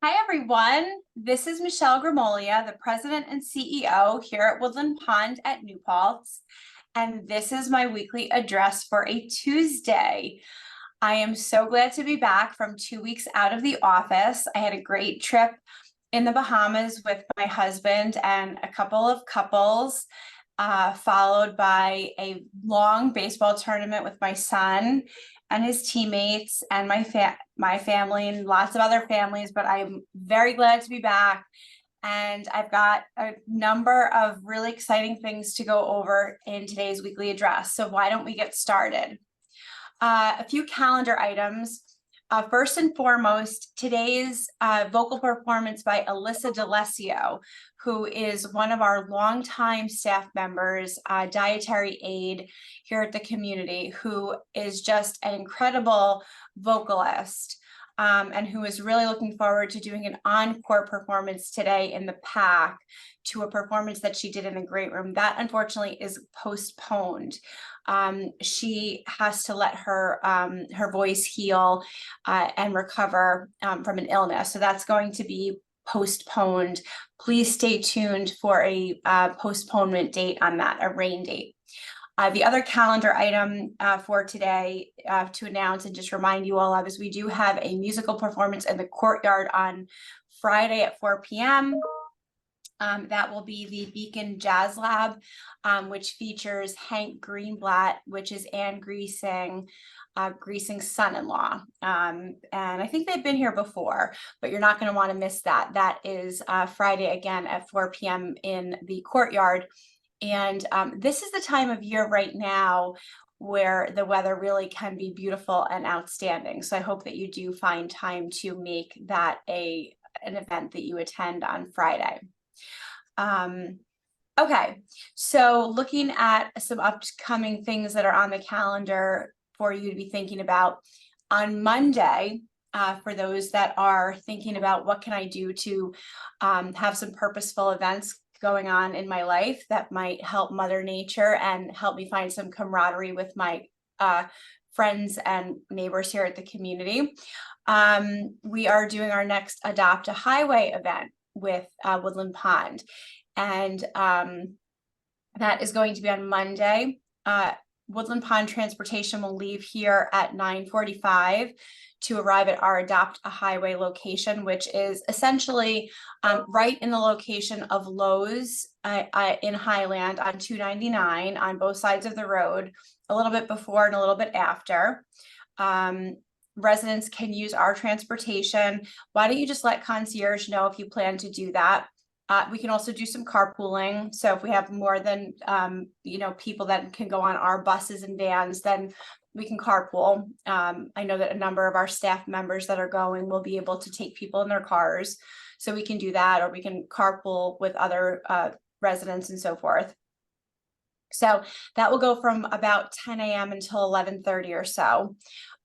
Hi, everyone. This is Michelle Gramoglia, the president and CEO here at Woodland Pond at New Paltz. And this is my weekly address for a Tuesday. I am so glad to be back from 2 weeks out of the office. I had a great trip in the Bahamas with my husband and a couple of couples, followed by a long baseball tournament with my son and his teammates and my family and lots of other families, but I'm very glad to be back. And I've got a number of really exciting things to go over in today's weekly address. So why don't we get started? A few calendar items. First and foremost, today's vocal performance by Alyssa D'Alessio, who is one of our longtime staff members, dietary aide here at the community, who is just an incredible vocalist. And who is really looking forward to doing an encore performance today in the PAC to a performance that she did in the Great Room. That unfortunately is postponed. She has to let her voice heal and recover from an illness. So that's going to be postponed. Please stay tuned for a postponement date on that, a rain date. The other calendar item for today to announce and just remind you all of is we do have a musical performance in the courtyard on Friday at 4 p.m. That will be the Beacon Jazz Lab, which features Hank Greenblatt, which is Anne Greasing's son-in-law. And I think they've been here before, but you're not going to want to miss that. That is Friday again at 4 p.m. in the courtyard. And this is the time of year right now where the weather really can be beautiful and outstanding. So I hope that you do find time to make that an event that you attend on Friday. Okay, so looking at some upcoming things that are on the calendar for you to be thinking about on Monday, for those that are thinking about what can I do to have some purposeful events going on in my life that might help Mother Nature and help me find some camaraderie with my friends and neighbors here at the community. We are doing our next Adopt a Highway event with Woodland Pond, and that is going to be on Monday. Woodland Pond Transportation will leave here at 9:45 to arrive at our Adopt a Highway location, which is essentially right in the location of Lowe's in Highland on 299 on both sides of the road, a little bit before and a little bit after. Residents can use our transportation. Why don't you just let concierge know if you plan to do that? We can also do some carpooling. So if we have more than people that can go on our buses and vans, then we can carpool. I know that a number of our staff members that are going will be able to take people in their cars. So we can do that, or we can carpool with other residents and so forth. So that will go from about 10 a.m. until 11:30 or so.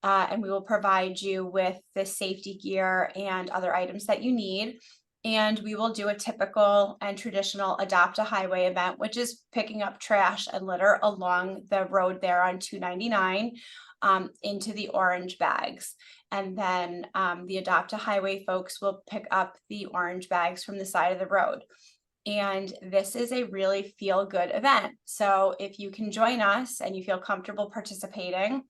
And we will provide you with the safety gear and other items that you need. And we will do a typical and traditional Adopt a Highway event, which is picking up trash and litter along the road there on 299 into the orange bags. And then the Adopt a Highway folks will pick up the orange bags from the side of the road. And this is a really feel-good event. So if you can join us and you feel comfortable participating,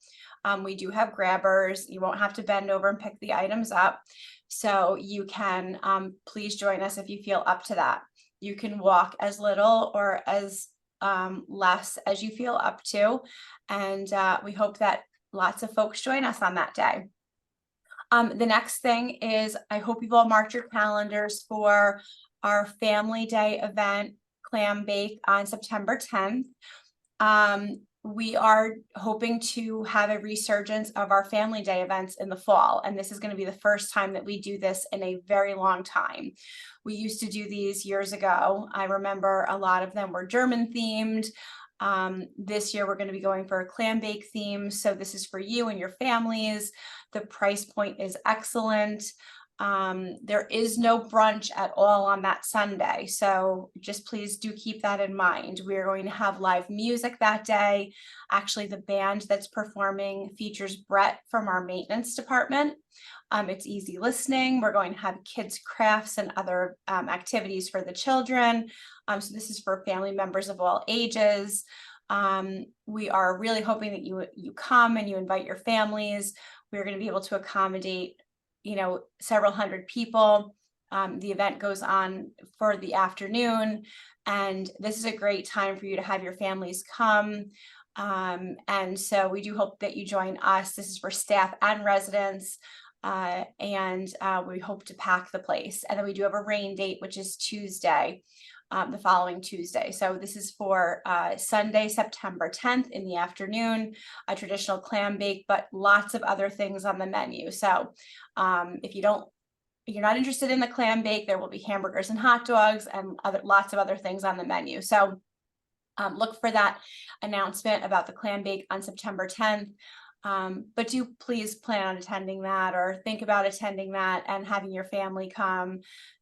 we do have grabbers. You won't have to bend over and pick the items up. So you can please join us if you feel up to that. You can walk as little or as less as you feel up to. And we hope that lots of folks join us on that day. The next thing is, I hope you've all marked your calendars for our Family Day event, Clam Bake, on September 10th. We are hoping to have a resurgence of our Family Day events in the fall, and this is going to be the first time that we do this in a very long time. We used to do these years ago. I remember a lot of them were German themed. This year we're going to be going for a clam bake theme, so this is for you and your families. The price point is excellent. There is no brunch at all on that Sunday, so just please do keep that in mind. We are going to have live music that day. Actually, the band that's performing features Brett from our maintenance department. It's easy listening. We're going to have kids' crafts and other activities for the children. So this is for family members of all ages. We are really hoping that you come and you invite your families. We're going to be able to accommodate, several hundred people. The event goes on for the afternoon, and this is a great time for you to have your families come. And so we do hope that you join us. This is for staff and residents, and we hope to pack the place. And then we do have a rain date, which is Tuesday, the following Tuesday. So this is for Sunday, September 10th in the afternoon, a traditional clam bake, but lots of other things on the menu. So if you're not interested in the clam bake, there will be hamburgers and hot dogs and lots of other things on the menu. So look for that announcement about the clam bake on September 10th. But do please plan on attending that, or think about attending that and having your family come.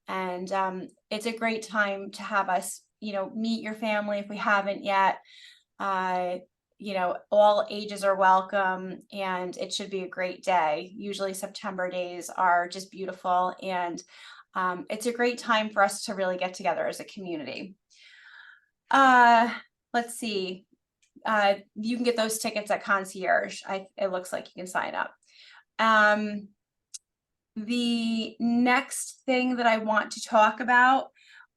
And it's a great time to have us, meet your family if we haven't yet. All ages are welcome, and it should be a great day. Usually September days are just beautiful, and it's a great time for us to really get together as a community. Let's see. You can get those tickets at Concierge. It looks like you can sign up. The next thing that I want to talk about,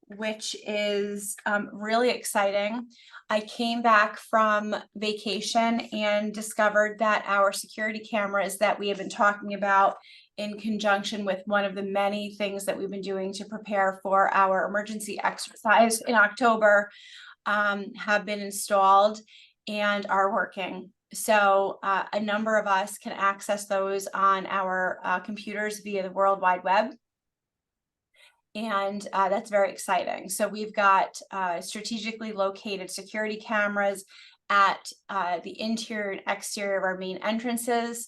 which is really exciting. I came back from vacation and discovered that our security cameras that we have been talking about in conjunction with one of the many things that we've been doing to prepare for our emergency exercise in October have been installed and are working. So a number of us can access those on our computers via the World Wide Web. And that's very exciting. So we've got strategically located security cameras at the interior and exterior of our main entrances.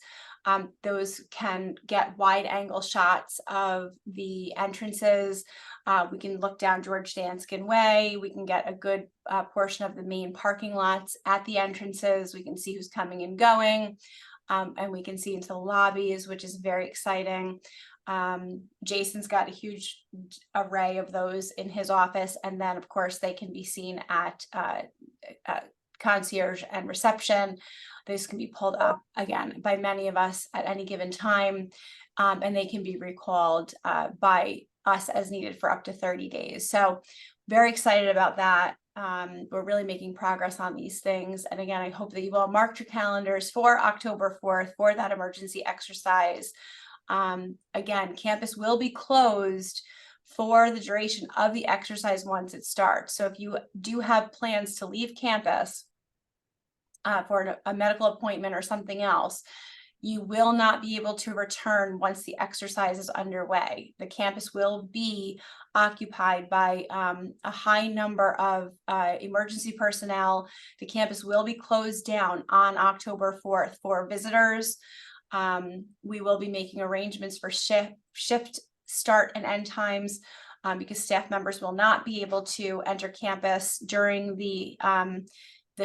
Those can get wide angle shots of the entrances. We can look down George Danskin Way. We can get a good portion of the main parking lots at the entrances. We can see who's coming and going, and we can see into the lobbies, which is very exciting. Jason's got a huge array of those in his office, and then of course they can be seen at concierge and reception. Those can be pulled up again by many of us at any given time, and they can be recalled by us as needed for up to 30 days. So very excited about that. We're really making progress on these things. And again, I hope that you all marked your calendars for October 4th for that emergency exercise. Again, campus will be closed for the duration of the exercise once it starts. So if you do have plans to leave campus for a medical appointment or something else, you will not be able to return once the exercise is underway. The campus will be occupied by a high number of emergency personnel. The campus will be closed down on October 4th for visitors. We will be making arrangements for shift start and end times because staff members will not be able to enter campus during the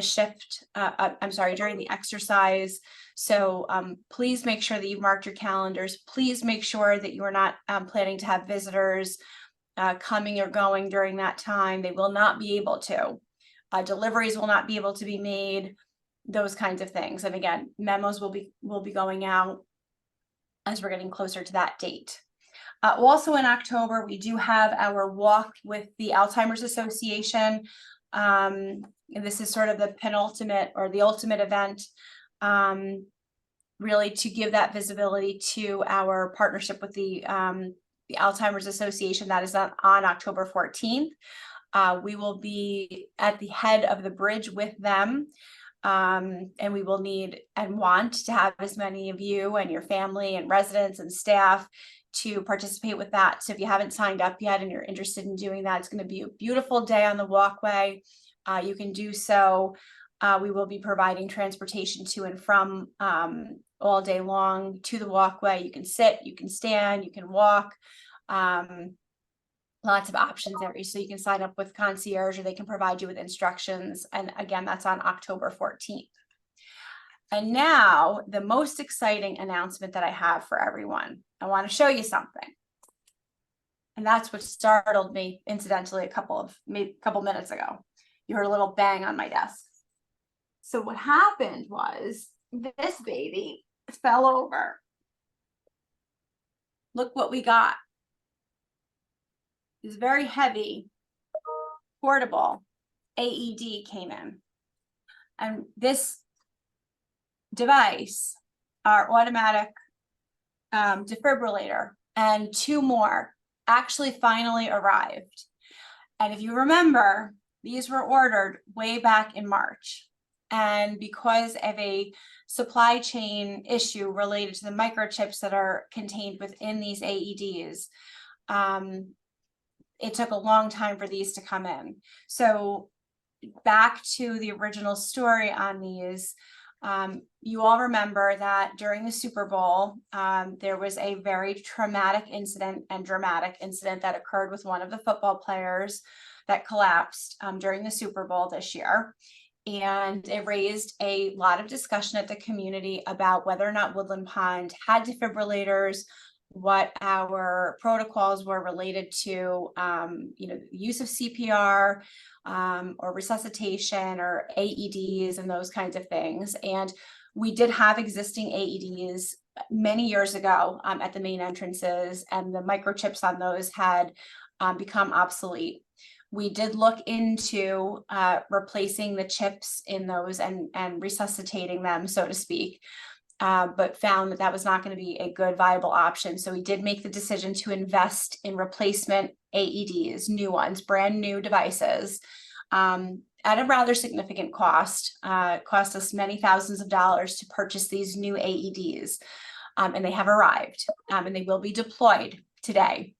shift, during the exercise. So please make sure that you've marked your calendars. Please make sure that you are not planning to have visitors coming or going during that time. They will not be able to. Deliveries will not be able to be made, those kinds of things. And again, memos will be going out as we're getting closer to that date. Also in October, we do have our walk with the Alzheimer's Association. This is sort of the penultimate or the ultimate event, really to give that visibility to our partnership with the Alzheimer's Association. That is on October 14th. We will be at the head of the bridge with them. And we will need and want to have as many of you and your family and residents and staff to participate with that. So if you haven't signed up yet and you're interested in doing that, it's going to be a beautiful day on the walkway. You can do so We will be providing transportation to and from all day long to the walkway. You can sit, you can stand, you can walk. Lots of options there. So you can sign up with concierge, or they can provide you with instructions. And again, that's on October 14th. And now the most exciting announcement that I have for everyone. I want to show you something. And that's what startled me, incidentally, a couple minutes ago. You heard a little bang on my desk. So what happened was this baby fell over. Look what we got. This very heavy, portable AED came in. And this device, our automatic defibrillator, and 2 more actually finally arrived. And if you remember, these were ordered way back in March. And because of a supply chain issue related to the microchips that are contained within these AEDs, it took a long time for these to come in. So back to the original story on these, you all remember that during the Super Bowl, there was a very traumatic incident and dramatic incident that occurred with one of the football players that collapsed during the Super Bowl this year. And it raised a lot of discussion at the community about whether or not Woodland Pond had defibrillators, what our protocols were related to, use of CPR, or resuscitation or AEDs and those kinds of things. And we did have existing AEDs many years ago at the main entrances, and the microchips on those had become obsolete. We did look into replacing the chips in those and resuscitating them, so to speak, but found that that was not going to be a good viable option. So we did make the decision to invest in replacement AEDs, new ones, brand new devices, at a rather significant cost. Cost us many thousands of dollars to purchase these new AEDs, and they have arrived, and they will be deployed today.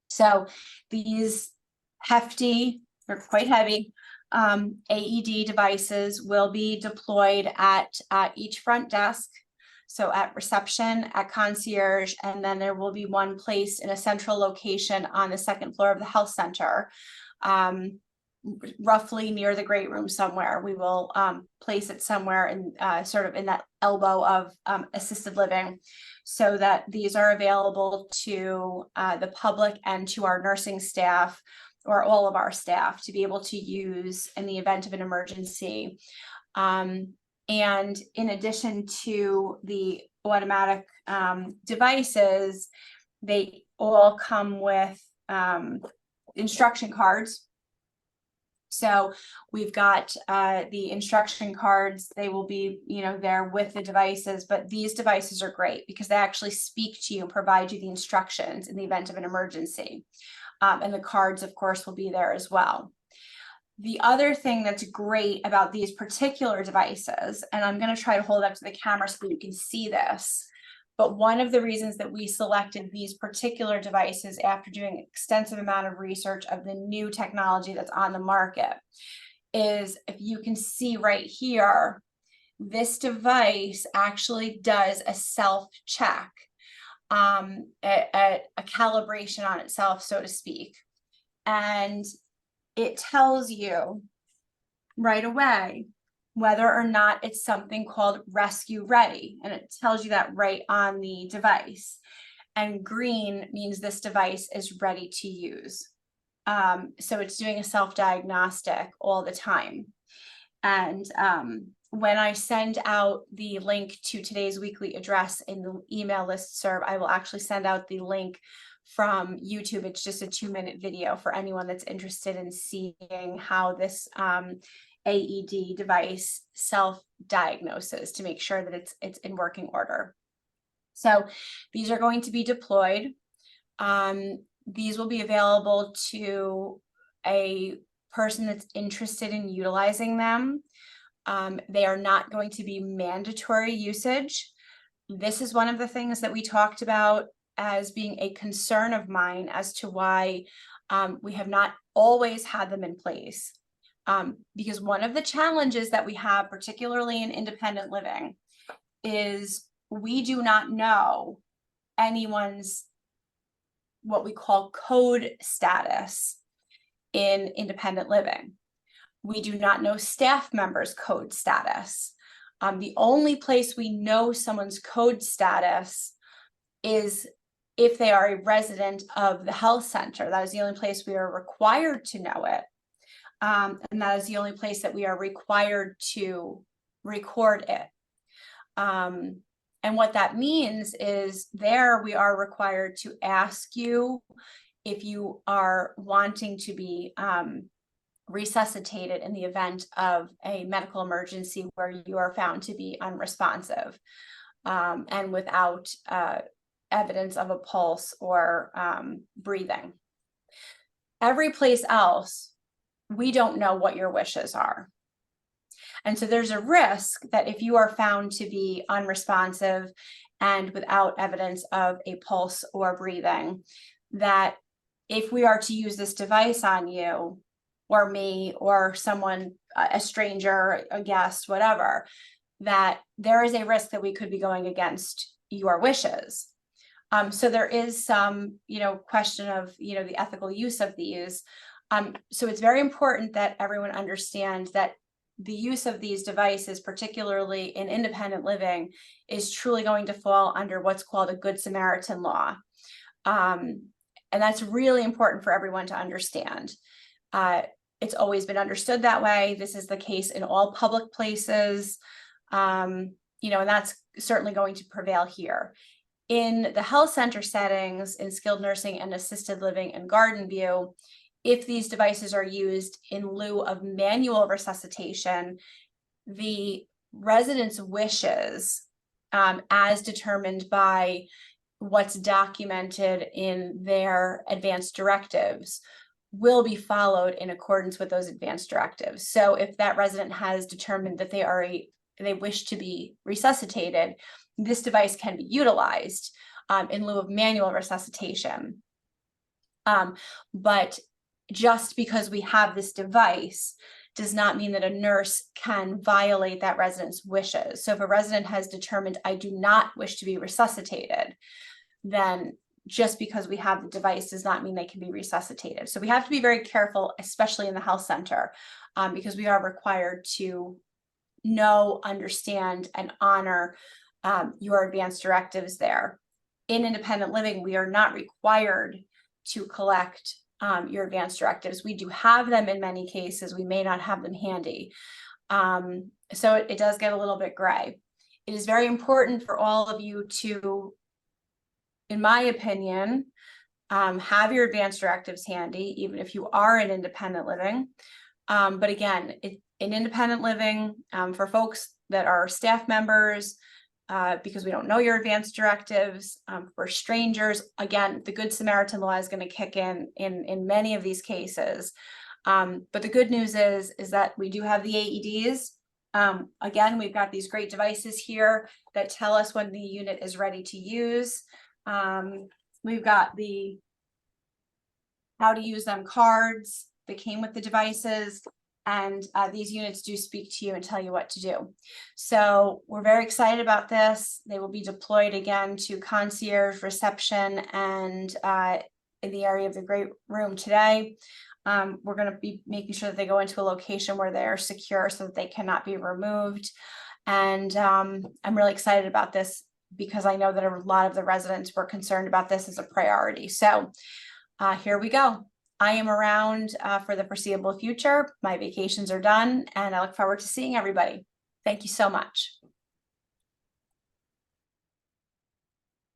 So these hefty, or quite heavy, AED devices will be deployed at each front desk. So at reception, at concierge, and then there will be one placed in a central location on the 2nd floor of the health center, roughly near the great room somewhere. We will place it somewhere in sort of in that elbow of assisted living, so that these are available to the public and to our nursing staff, or all of our staff, to be able to use in the event of an emergency. And in addition to the automatic devices, they all come with instruction cards. So we've got the instruction cards. They will be, there with the devices, but these devices are great because they actually speak to you and provide you the instructions in the event of an emergency. And the cards, of course, will be there as well. The other thing that's great about these particular devices, and I'm going to try to hold up to the camera so that you can see this, but one of the reasons that we selected these particular devices after doing an extensive amount of research of the new technology that's on the market is, if you can see right here, this device actually does a self-check, a calibration on itself, so to speak. And it tells you right away whether or not it's something called rescue ready. And it tells you that right on the device. And green means this device is ready to use. So it's doing a self-diagnostic all the time. And when I send out the link to today's weekly address in the email listserv, I will actually send out the link from YouTube. It's just a 2-minute video for anyone that's interested in seeing how this AED device self-diagnoses to make sure that it's in working order. So these are going to be deployed. These will be available to a person that's interested in utilizing them. They are not going to be mandatory usage. This is one of the things that we talked about as being a concern of mine as to why we have not always had them in place. Because one of the challenges that we have, particularly in independent living, is we do not know anyone's what we call code status in independent living. We do not know staff members' code status. The only place we know someone's code status is if they are a resident of the health center. That is the only place we are required to know it. And that is the only place that we are required to record it. And what that means is there we are required to ask you if you are wanting to be resuscitated in the event of a medical emergency where you are found to be unresponsive and without evidence of a pulse or breathing. Every place else, we don't know what your wishes are. And so there's a risk that if you are found to be unresponsive and without evidence of a pulse or breathing, that if we are to use this device on you or me or someone, a stranger, a guest, whatever, that there is a risk that we could be going against your wishes. So there is some, question of, the ethical use of these. So it's very important that everyone understands that the use of these devices, particularly in independent living, is truly going to fall under what's called a Good Samaritan law. And that's really important for everyone to understand. It's always been understood that way. This is the case in all public places, and that's certainly going to prevail here. In the health center settings, in skilled nursing and assisted living and garden view, if these devices are used in lieu of manual resuscitation, the resident's wishes, as determined by what's documented in their advanced directives, will be followed in accordance with those advanced directives. So if that resident has determined that they wish to be resuscitated, this device can be utilized in lieu of manual resuscitation. But just because we have this device does not mean that a nurse can violate that resident's wishes. So if a resident has determined, I do not wish to be resuscitated, then just because we have the device does not mean they can be resuscitated. So we have to be very careful, especially in the health center, because we are required to know, understand, and honor your advanced directives there. In independent living, we are not required to collect your advanced directives. We do have them in many cases. We may not have them handy. So it does get a little bit gray. It is very important for all of you to, in my opinion, have your advanced directives handy, even if you are in independent living. But again, in independent living, for folks that are staff members, because we don't know your advanced directives, for strangers, again, the Good Samaritan law is going to kick in many of these cases. But the good news is that we do have the AEDs. Again, we've got these great devices here that tell us when the unit is ready to use. We've got the how to use them cards that came with the devices. And these units do speak to you and tell you what to do. So we're very excited about this. They will be deployed again to concierge, reception, and in the area of the great room today. We're going to be making sure that they go into a location where they're secure so that they cannot be removed. And I'm really excited about this because I know that a lot of the residents were concerned about this as a priority. So here we go. I am around for the foreseeable future. My vacations are done, and I look forward to seeing everybody. Thank you so much.